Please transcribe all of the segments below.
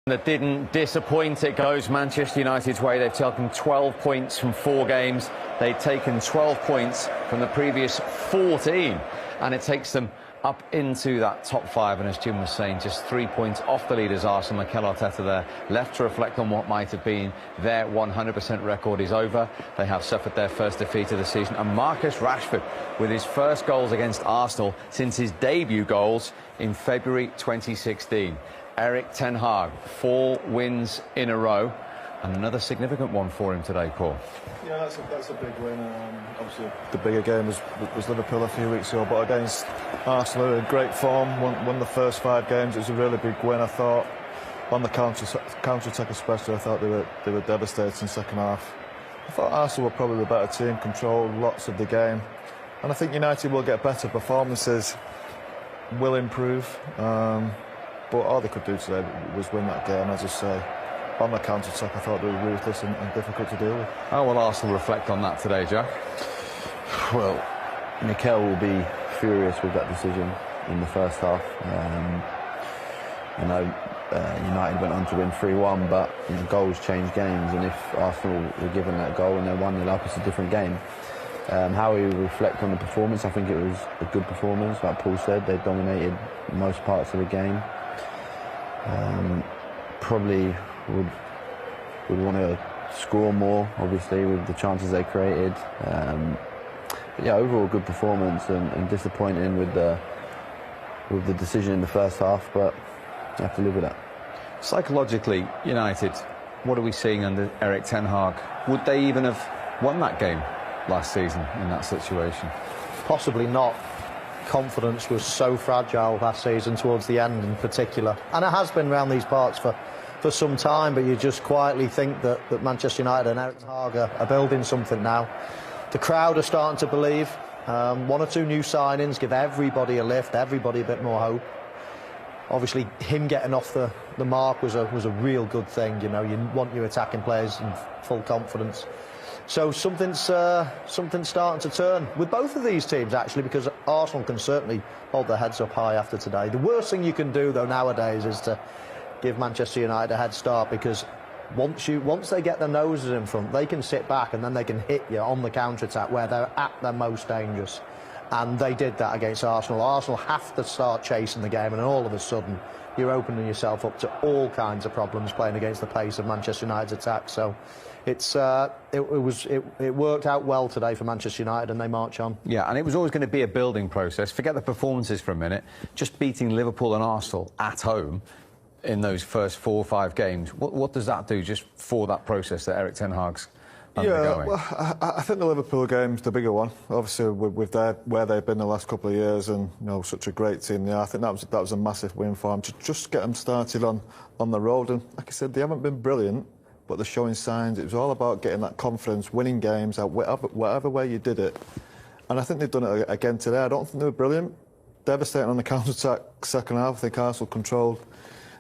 That didn't disappoint. It goes Manchester United's way. They've taken 12 points from 4 games. They've taken 12 points from the previous 14, and it takes them up into that top 5. And as Jim was saying, just 3 points off the leaders Arsenal. Mikel Arteta there, left to reflect on what might have been. Their 100% record is over. They have suffered their first defeat of the season. And Marcus Rashford, with his first goals against Arsenal since his debut goals in February 2016. Erik ten Hag, 4 wins in a row, and another significant one for him today, Paul. Yeah, that's a big win. Obviously, the bigger game was Liverpool a few weeks ago, but against Arsenal, in great form, won the first 5 games. It was a really big win. I thought on the counter-attack especially, I thought they were devastating second half. I thought Arsenal were probably the better team, controlled lots of the game, and I think United will get better. Performances will improve. But all they could do today was win that game, as I say. On the counter-attack, I thought they were ruthless and difficult to deal with. How will Arsenal reflect on that today, Jack? Well, Mikel will be furious with that decision in the first half. United went on to win 3-1, but goals change games, and if Arsenal were given that goal and they're 1-0 up, it's a different game. How he will reflect on the performance, I think it was a good performance. Like Paul said, they dominated most parts of the game. Probably would want to score more, obviously, with the chances they created. But yeah, overall good performance, and disappointing with the decision in the first half, but you have to live with that. Psychologically, United, what are we seeing under Erik ten Hag? Would they even have won that game last season in that situation? Possibly not. Confidence was so fragile last season, towards the end in particular, and it has been around these parts for some time, but you just quietly think that Manchester United and Erik ten Hag are building something now. The crowd are starting to believe. 1 or 2 new signings give everybody a lift, everybody a bit more hope. Obviously, him getting off the mark was a real good thing. You want your attacking players in full confidence. So something's starting to turn with both of these teams, actually, because Arsenal can certainly hold their heads up high after today. The worst thing you can do, though, nowadays is to give Manchester United a head start, because once they get their noses in front, they can sit back and then they can hit you on the counter-attack where they're at their most dangerous. And they did that against Arsenal. Arsenal have to start chasing the game, and all of a sudden you're opening yourself up to all kinds of problems playing against the pace of Manchester United's attack. So it worked out well today for Manchester United, and they march on. Yeah, and it was always going to be a building process. Forget the performances for a minute. Just beating Liverpool and Arsenal at home in those first 4 or 5 games, what does that do just for that process that Erik ten Hag's undergoing? Yeah, well, I think the Liverpool game's the bigger one. Obviously, with where they've been the last couple of years, and such a great team there, I think that was a massive win for them to just get them started on the road. And like I said, they haven't been brilliant, but they're showing signs. It was all about getting that confidence, winning games, whatever way you did it. And I think they've done it again today. I don't think they were brilliant. Devastating on the counter-attack second half. I think Arsenal controlled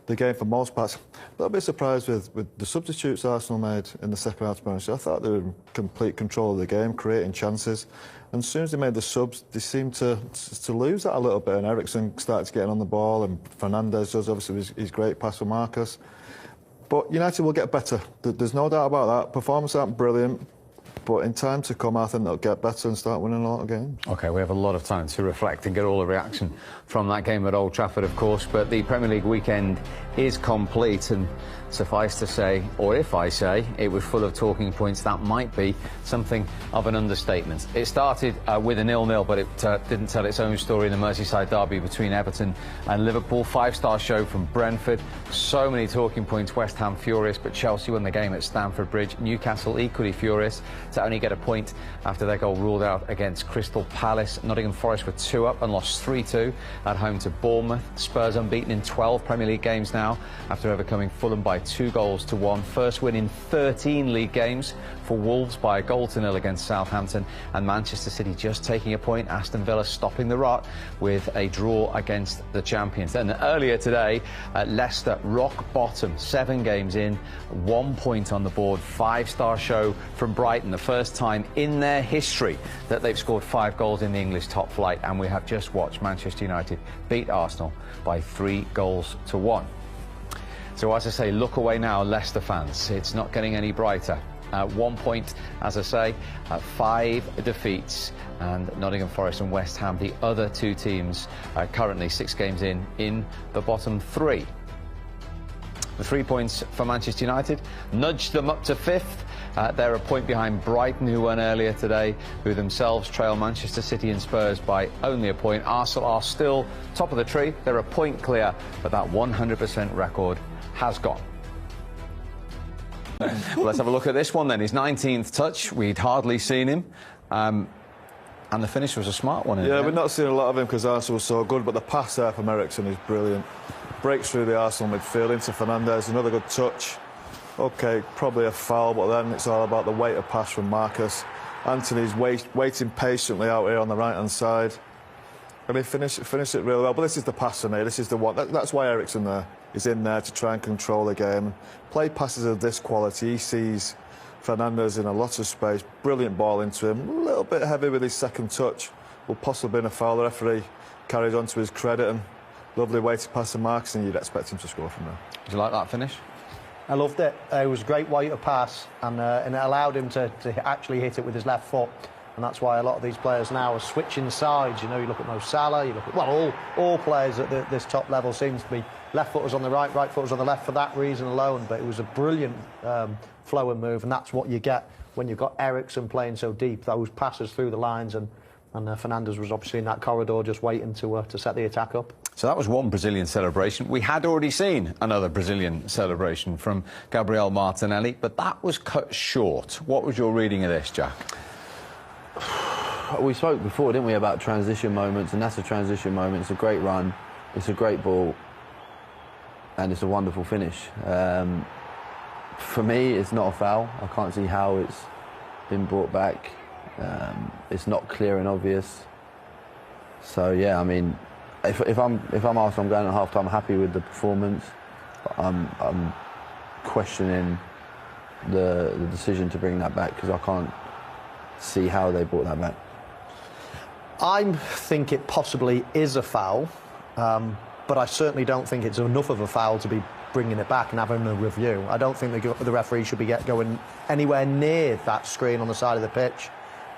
the game for most parts. A little bit surprised with the substitutes Arsenal made in the second half. I thought they were in complete control of the game, creating chances. And as soon as they made the subs, they seemed to lose that a little bit. And Eriksen started getting on the ball, and Fernandes does, obviously, his great pass for Marcus. But United will get better. There's no doubt about that. Performances aren't brilliant, but in time to come, I think they'll get better and start winning a lot of games. OK, we have a lot of time to reflect and get all the reaction from that game at Old Trafford, of course. But the Premier League weekend is complete, and suffice to say, or if I say, it was full of talking points. That might be something of an understatement. It started with a 0-0, but it didn't tell its own story in the Merseyside derby between Everton and Liverpool. 5-star show from Brentford. So many talking points. West Ham furious, but Chelsea won the game at Stamford Bridge. Newcastle equally furious to only get a point after their goal ruled out against Crystal Palace. Nottingham Forest were 2 up and lost 3-2 at home to Bournemouth. Spurs unbeaten in 12 Premier League games now after overcoming Fulham by 2-1. First win in 13 league games for Wolves by 1-0 against Southampton. And Manchester City just taking a point. Aston Villa stopping the rot with a draw against the champions. And earlier today, Leicester rock bottom, 7 games in, 1 point on the board. 5-star show from Brighton, the first time in their history that they've scored 5 goals in the English top flight. And we have just watched Manchester United beat Arsenal by 3-1. So as I say, look away now, Leicester fans. It's not getting any brighter. 1 point, as I say, 5 defeats, and Nottingham Forest and West Ham, the other 2 teams, currently 6 games in the bottom 3. The 3 points for Manchester United nudged them up to 5th. They're a point behind Brighton, who won earlier today, who themselves trail Manchester City and Spurs by only a point. Arsenal are still top of the tree. They're a point clear, but that 100% record has gone. Well, let's have a look at this one then. His 19th touch. We'd hardly seen him. And the finish was a smart one, isn't it? Yeah, we've not seen a lot of him because Arsenal was so good, but the pass there from Eriksen is brilliant. Breaks through the Arsenal midfield into Fernandes, another good touch. OK, probably a foul, but then it's all about the weight of pass from Marcus. Anthony's waiting patiently out here on the right-hand side. And he finished it really well. But this is the pass for me. This is the one. That's why Eriksen there is in there, to try and control the game. Play passes of this quality. He sees Fernandes in a lot of space. Brilliant ball into him. A little bit heavy with his second touch. Will possibly have been a foul. The referee carried on to his credit. And lovely way to pass the marks, and you'd expect him to score from there. Did you like that finish? I loved it. It was a great way to pass, and it allowed him to actually hit it with his left foot. And that's why a lot of these players now are switching sides. You know, you look at Mo Salah, you look at, well, all players at this top level seems to be left footers on the right, right footers on the left for that reason alone. But it was a brilliant flow and move, and that's what you get when you've got Eriksen playing so deep. Those passes through the lines, and Fernandes was obviously in that corridor just waiting to set the attack up. So that was one Brazilian celebration. We had already seen another Brazilian celebration from Gabriel Martinelli, but that was cut short. What was your reading of this, Jack? We spoke before, didn't we, about transition moments, and that's a transition moment. It's a great run, it's a great ball, and it's a wonderful finish. For me, it's not a foul. I can't see how it's been brought back. It's not clear and obvious. So yeah, I mean, if I'm Arsenal, I'm going at half-time. I'm happy with the performance. I'm questioning the decision to bring that back, because I can't see how they brought that back. I think it possibly is a foul, but I certainly don't think it's enough of a foul to be bringing it back and having a review. I don't think the referee should be going anywhere near that screen on the side of the pitch.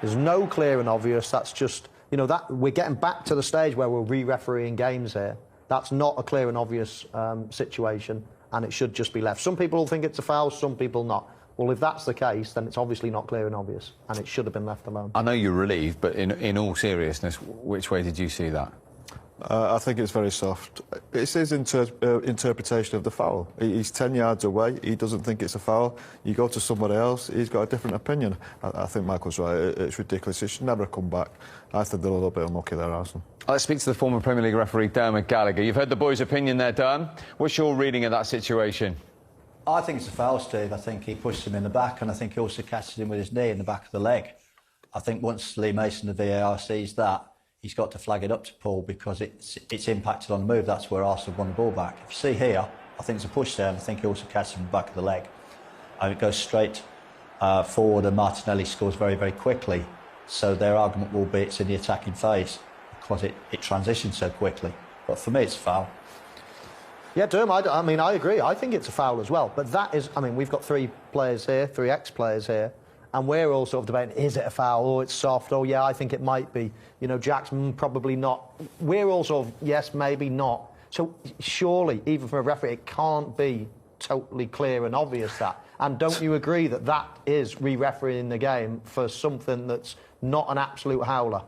There's no clear and obvious. That's just, you know, that we're getting back to the stage where we're re-refereeing games here. That's not a clear and obvious situation, and it should just be left. Some people think it's a foul, some people not. Well, if that's the case, then it's obviously not clear and obvious, and it should have been left alone. I know you're relieved, but in all seriousness, which way did you see that? I think it's very soft. It's his interpretation of the foul. He's 10 yards away. He doesn't think it's a foul. You go to somebody else, he's got a different opinion. I think Michael's right. It's ridiculous. It should never come back. I think they're a little bit unlucky there, Arsenal. Let's speak to the former Premier League referee, Dermot Gallagher. You've heard the boys' opinion there, Derm. What's your reading of that situation? I think it's a foul, Steve. I think he pushed him in the back, and I think he also catches him with his knee in the back of the leg. I think once Lee Mason, the VAR, sees that, he's got to flag it up to Paul, because it's impacted on the move. That's where Arsenal won the ball back. If you see here, I think it's a push there, and I think he also catches him in the back of the leg. And it goes straight forward, and Martinelli scores very, very quickly. So their argument will be it's in the attacking phase, because it transitions so quickly. But for me, it's a foul. Yeah, Derm, I mean, I agree. I think it's a foul as well. But that is, I mean, we've got 3 players here, 3 ex-players here, and we're all sort of debating, is it a foul? Oh, it's soft. Oh, yeah, I think it might be. You know, Jackson, probably not. We're all sort of, yes, maybe not. So surely, even for a referee, it can't be totally clear and obvious that. And don't you agree that that is re-refereeing the game for something that's not an absolute howler?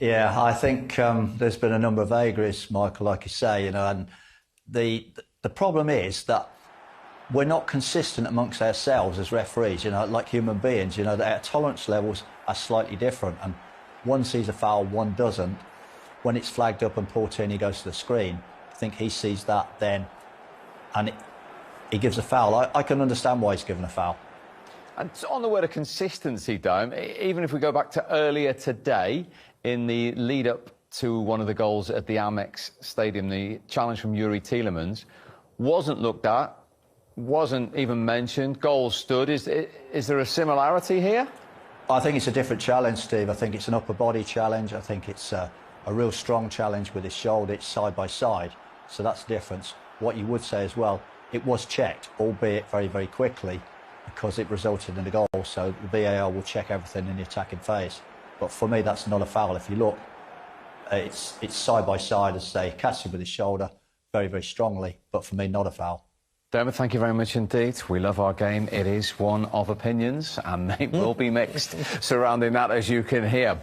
Yeah, I think there's been a number of vagaries, Michael, like you say, you know, and the problem is that we're not consistent amongst ourselves as referees, you know, like human beings, you know, that our tolerance levels are slightly different, and one sees a foul, one doesn't. When it's flagged up and Paul Tierney goes to the screen, I think he sees that then, and he gives a foul. I can understand why he's given a foul. And on the word of consistency, Dome, even if we go back to earlier today, in the lead-up to one of the goals at the Amex Stadium, the challenge from Yuri Tielemans wasn't looked at, wasn't even mentioned, goals stood. Is there a similarity here? I think it's a different challenge, Steve. I think it's an upper body challenge. I think it's a real strong challenge with his shoulder. It's side by side, so that's the difference. What you would say as well, it was checked, albeit very, very quickly, because it resulted in a goal. So the VAR will check everything in the attacking phase. But for me, that's not a foul. If you look, it's side by side, as I say, catches him with his shoulder very, very strongly. But for me, not a foul. Dermot, thank you very much indeed. We love our game. It is one of opinions, and they will be mixed surrounding that, as you can hear.